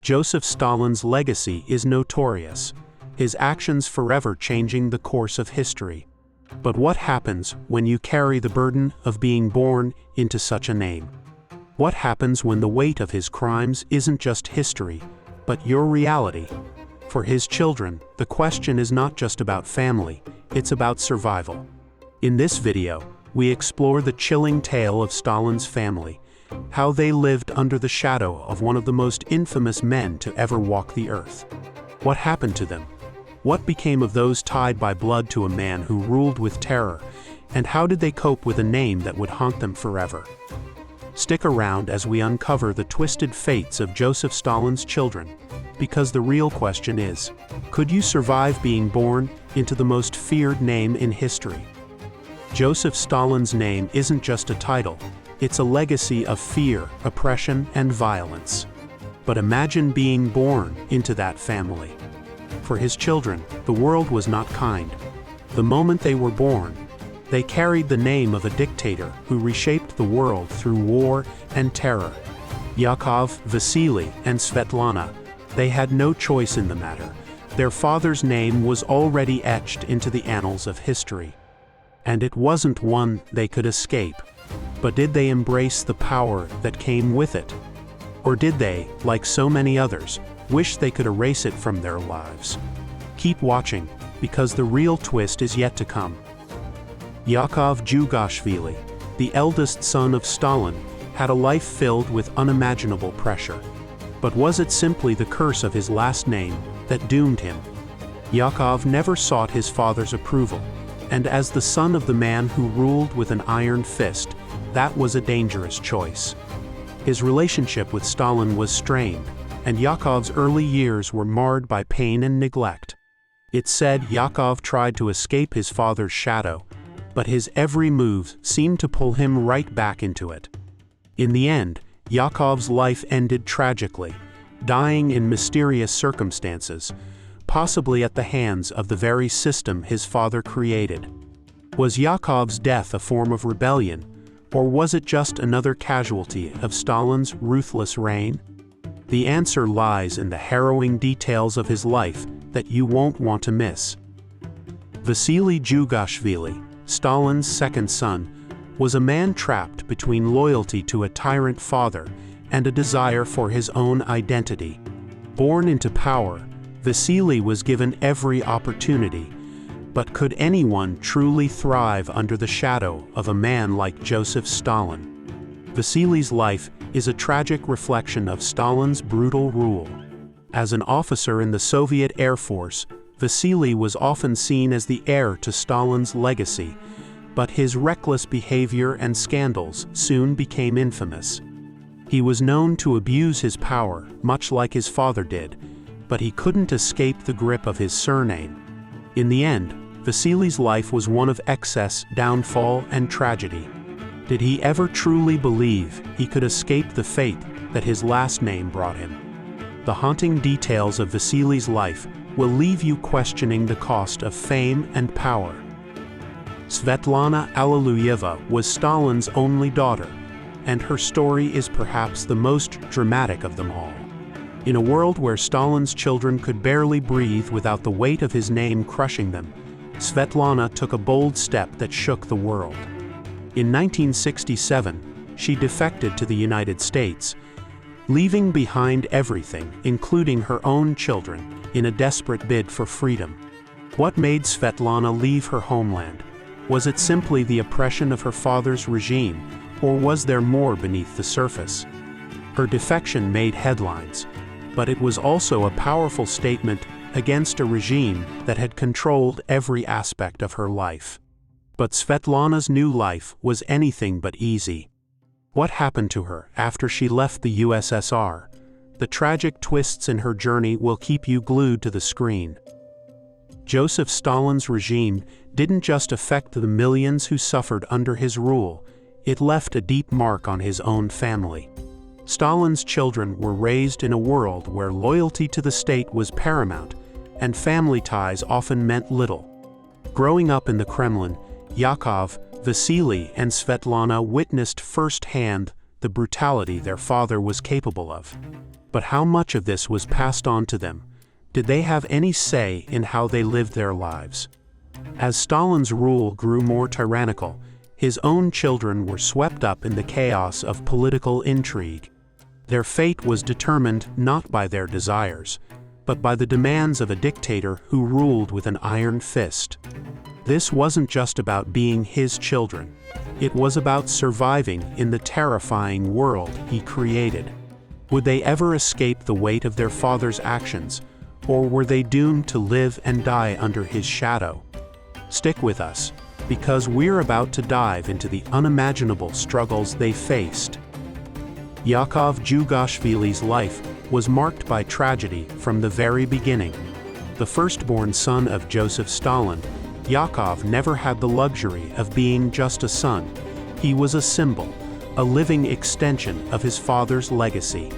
Joseph Stalin's legacy is notorious, his actions forever changing the course of history. But what happens when you carry the burden of being born into such a name? What happens when the weight of his crimes isn't just history, but your reality? For his children, the question is not just about family, it's about survival. In this video, we explore the chilling tale of Stalin's family, how they lived under the shadow of one of the most infamous men to ever walk the earth. What happened to them? What became of those tied by blood to a man who ruled with terror? And how did they cope with a name that would haunt them forever? Stick around as we uncover the twisted fates of Joseph Stalin's children, because the real question is, could you survive being born into the most feared name in history? Joseph Stalin's name isn't just a title, it's a legacy of fear, oppression, and violence. But imagine being born into that family. For his children, the world was not kind. The moment they were born, they carried the name of a dictator who reshaped the world through war and terror. Yakov, Vasily, and Svetlana, they had no choice in the matter. Their father's name was already etched into the annals of history. And it wasn't one they could escape. But did they embrace the power that came with it? Or did they, like so many others, wish they could erase it from their lives? Keep watching, because the real twist is yet to come. Yakov Djugashvili, the eldest son of Stalin, had a life filled with unimaginable pressure. But was it simply the curse of his last name that doomed him? Yakov never sought his father's approval, and as the son of the man who ruled with an iron fist, that was a dangerous choice. His relationship with Stalin was strained, and Yakov's early years were marred by pain and neglect. It's said Yakov tried to escape his father's shadow, but his every move seemed to pull him right back into it. In the end, Yakov's life ended tragically, dying in mysterious circumstances, possibly at the hands of the very system his father created. Was Yakov's death a form of rebellion, or was it just another casualty of Stalin's ruthless reign? The answer lies in the harrowing details of his life that you won't want to miss. Vasily Djugashvili, Stalin's second son, was a man trapped between loyalty to a tyrant father and a desire for his own identity. Born into power, Vasily was given every opportunity, but could anyone truly thrive under the shadow of a man like Joseph Stalin? Vasily's life is a tragic reflection of Stalin's brutal rule. As an officer in the Soviet Air Force, Vasily was often seen as the heir to Stalin's legacy, but his reckless behavior and scandals soon became infamous. He was known to abuse his power, much like his father did, but he couldn't escape the grip of his surname. In the end, Vasily's life was one of excess, downfall, and tragedy. Did he ever truly believe he could escape the fate that his last name brought him? The haunting details of Vasily's life will leave you questioning the cost of fame and power. Svetlana Alliluyeva was Stalin's only daughter, and her story is perhaps the most dramatic of them all. In a world where Stalin's children could barely breathe without the weight of his name crushing them, Svetlana took a bold step that shook the world. In 1967, she defected to the United States, leaving behind everything, including her own children, in a desperate bid for freedom. What made Svetlana leave her homeland? Was it simply the oppression of her father's regime, or was there more beneath the surface? Her defection made headlines, but it was also a powerful statement against a regime that had controlled every aspect of her life. But Svetlana's new life was anything but easy. What happened to her after she left the USSR? The tragic twists in her journey will keep you glued to the screen. Joseph Stalin's regime didn't just affect the millions who suffered under his rule, it left a deep mark on his own family. Stalin's children were raised in a world where loyalty to the state was paramount, and family ties often meant little. Growing up in the Kremlin, Yakov, Vasily, and Svetlana witnessed firsthand the brutality their father was capable of. But how much of this was passed on to them? Did they have any say in how they lived their lives? As Stalin's rule grew more tyrannical, his own children were swept up in the chaos of political intrigue. Their fate was determined not by their desires, but by the demands of a dictator who ruled with an iron fist. This wasn't just about being his children. It was about surviving in the terrifying world he created. Would they ever escape the weight of their father's actions, or were they doomed to live and die under his shadow? Stick with us, because we're about to dive into the unimaginable struggles they faced. Yakov Djugashvili's life was marked by tragedy from the very beginning. The firstborn son of Joseph Stalin, Yakov never had the luxury of being just a son. He was a symbol, a living extension of his father's legacy.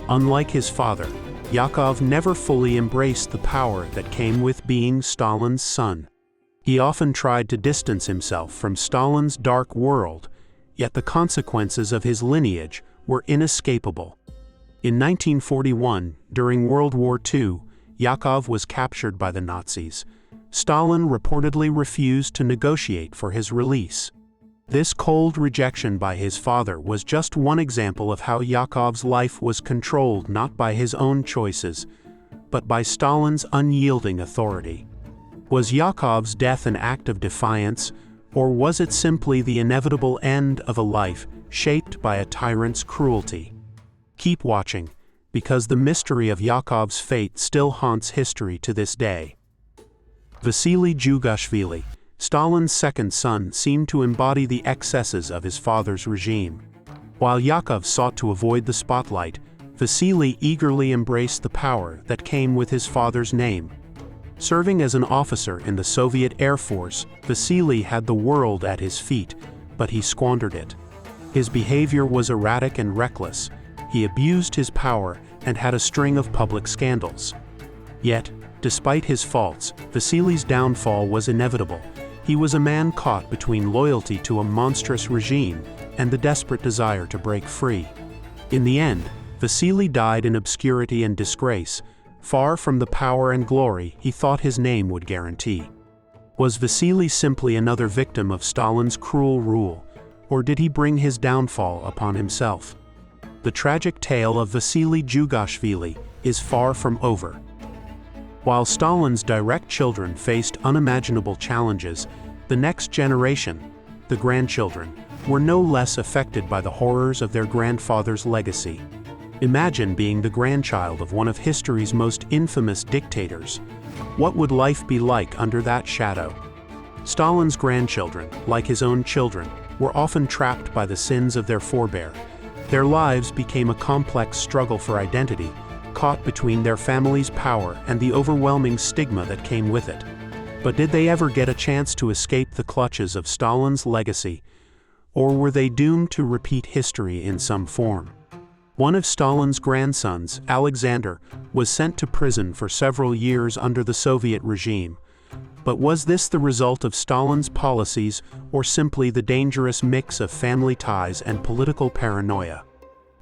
Unlike his father, Yakov never fully embraced the power that came with being Stalin's son. He often tried to distance himself from Stalin's dark world, yet the consequences of his lineage were inescapable. In 1941, during World War II, Yakov was captured by the Nazis. Stalin reportedly refused to negotiate for his release. This cold rejection by his father was just one example of how Yakov's life was controlled not by his own choices, but by Stalin's unyielding authority. Was Yakov's death an act of defiance, or was it simply the inevitable end of a life shaped by a tyrant's cruelty? Keep watching, because the mystery of Yakov's fate still haunts history to this day. Vasily Djugashvili, Stalin's second son, seemed to embody the excesses of his father's regime. While Yakov sought to avoid the spotlight, Vasily eagerly embraced the power that came with his father's name. Serving as an officer in the Soviet Air Force, Vasily had the world at his feet, but he squandered it. His behavior was erratic and reckless. He abused his power and had a string of public scandals. Yet, despite his faults, Vasily's downfall was inevitable. He was a man caught between loyalty to a monstrous regime and the desperate desire to break free. In the end, Vasily died in obscurity and disgrace, far from the power and glory he thought his name would guarantee. Was Vasily simply another victim of Stalin's cruel rule, or did he bring his downfall upon himself? The tragic tale of Vasily Djugashvili is far from over. While Stalin's direct children faced unimaginable challenges, the next generation, the grandchildren, were no less affected by the horrors of their grandfather's legacy. Imagine being the grandchild of one of history's most infamous dictators. What would life be like under that shadow? Stalin's grandchildren, like his own children, were often trapped by the sins of their forebear. Their lives became a complex struggle for identity, caught between their family's power and the overwhelming stigma that came with it. But did they ever get a chance to escape the clutches of Stalin's legacy, or were they doomed to repeat history in some form? One of Stalin's grandsons, Alexander, was sent to prison for several years under the Soviet regime. But was this the result of Stalin's policies, or simply the dangerous mix of family ties and political paranoia?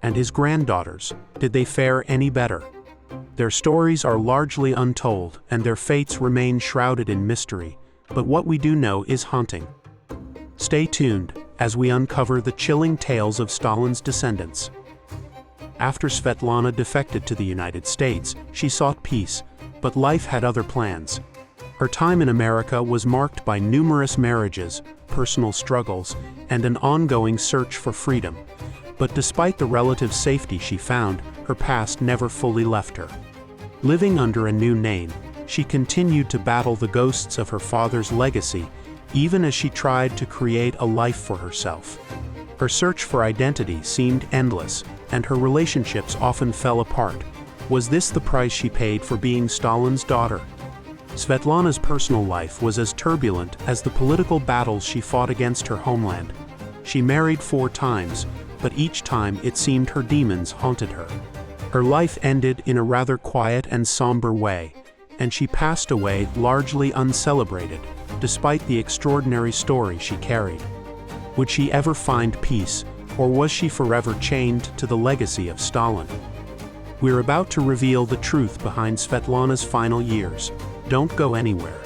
And his granddaughters, did they fare any better? Their stories are largely untold, and their fates remain shrouded in mystery, but what we do know is haunting. Stay tuned as we uncover the chilling tales of Stalin's descendants. After Svetlana defected to the United States, she sought peace, but life had other plans. Her time in America was marked by numerous marriages, personal struggles, and an ongoing search for freedom. But despite the relative safety she found, her past never fully left her. Living under a new name, she continued to battle the ghosts of her father's legacy, even as she tried to create a life for herself. Her search for identity seemed endless, and her relationships often fell apart. Was this the price she paid for being Stalin's daughter? Svetlana's personal life was as turbulent as the political battles she fought against her homeland. She married 4 times, but each time it seemed her demons haunted her. Her life ended in a rather quiet and somber way, and she passed away largely uncelebrated, despite the extraordinary story she carried. Would she ever find peace, or was she forever chained to the legacy of Stalin? We're about to reveal the truth behind Svetlana's final years. Don't go anywhere.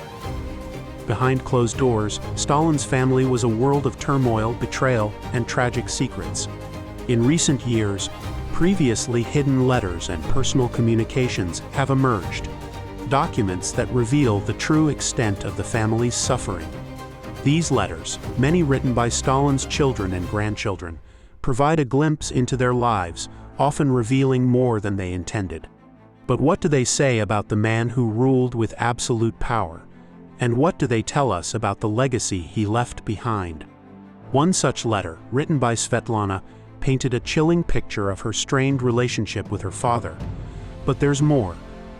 Behind closed doors, Stalin's family was a world of turmoil, betrayal, and tragic secrets. In recent years, previously hidden letters and personal communications have emerged, documents that reveal the true extent of the family's suffering. These letters, many written by Stalin's children and grandchildren, provide a glimpse into their lives, often revealing more than they intended. But what do they say about the man who ruled with absolute power? And what do they tell us about the legacy he left behind? One such letter, written by Svetlana, painted a chilling picture of her strained relationship with her father. But there's more.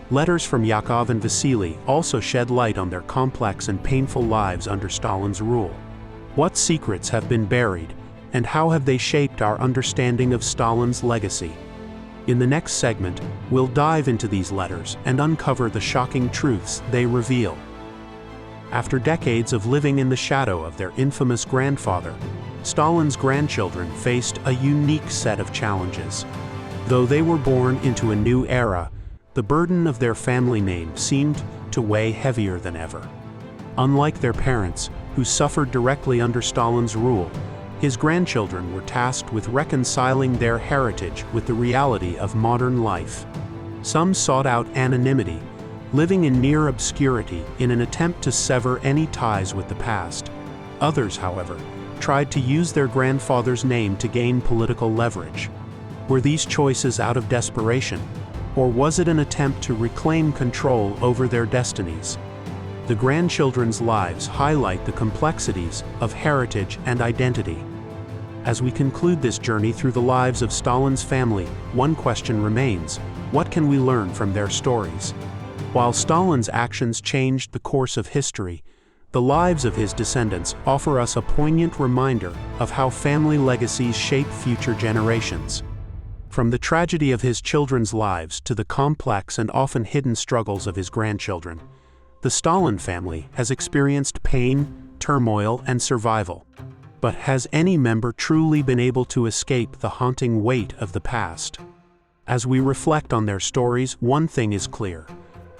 Letters from Yakov and Vasily also shed light on their complex and painful lives under Stalin's rule. What secrets have been buried, and how have they shaped our understanding of Stalin's legacy? In the next segment, we'll dive into these letters and uncover the shocking truths they reveal. After decades of living in the shadow of their infamous grandfather, Stalin's grandchildren faced a unique set of challenges. Though they were born into a new era, the burden of their family name seemed to weigh heavier than ever. Unlike their parents, who suffered directly under Stalin's rule, his grandchildren were tasked with reconciling their heritage with the reality of modern life. Some sought out anonymity, living in near obscurity in an attempt to sever any ties with the past. Others, however, tried to use their grandfather's name to gain political leverage. Were these choices out of desperation, or was it an attempt to reclaim control over their destinies? The grandchildren's lives highlight the complexities of heritage and identity. As we conclude this journey through the lives of Stalin's family, one question remains: what can we learn from their stories? While Stalin's actions changed the course of history, the lives of his descendants offer us a poignant reminder of how family legacies shape future generations. From the tragedy of his children's lives to the complex and often hidden struggles of his grandchildren, the Stalin family has experienced pain, turmoil, and survival. But has any member truly been able to escape the haunting weight of the past? As we reflect on their stories, one thing is clear.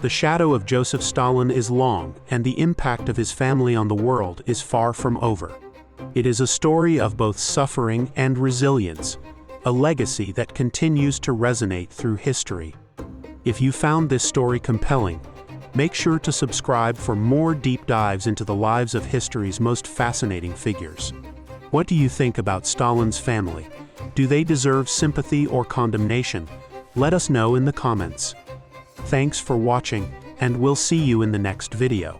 The shadow of Joseph Stalin is long, and the impact of his family on the world is far from over. It is a story of both suffering and resilience, a legacy that continues to resonate through history. If you found this story compelling, make sure to subscribe for more deep dives into the lives of history's most fascinating figures. What do you think about Stalin's family? Do they deserve sympathy or condemnation? Let us know in the comments. Thanks for watching, and we'll see you in the next video.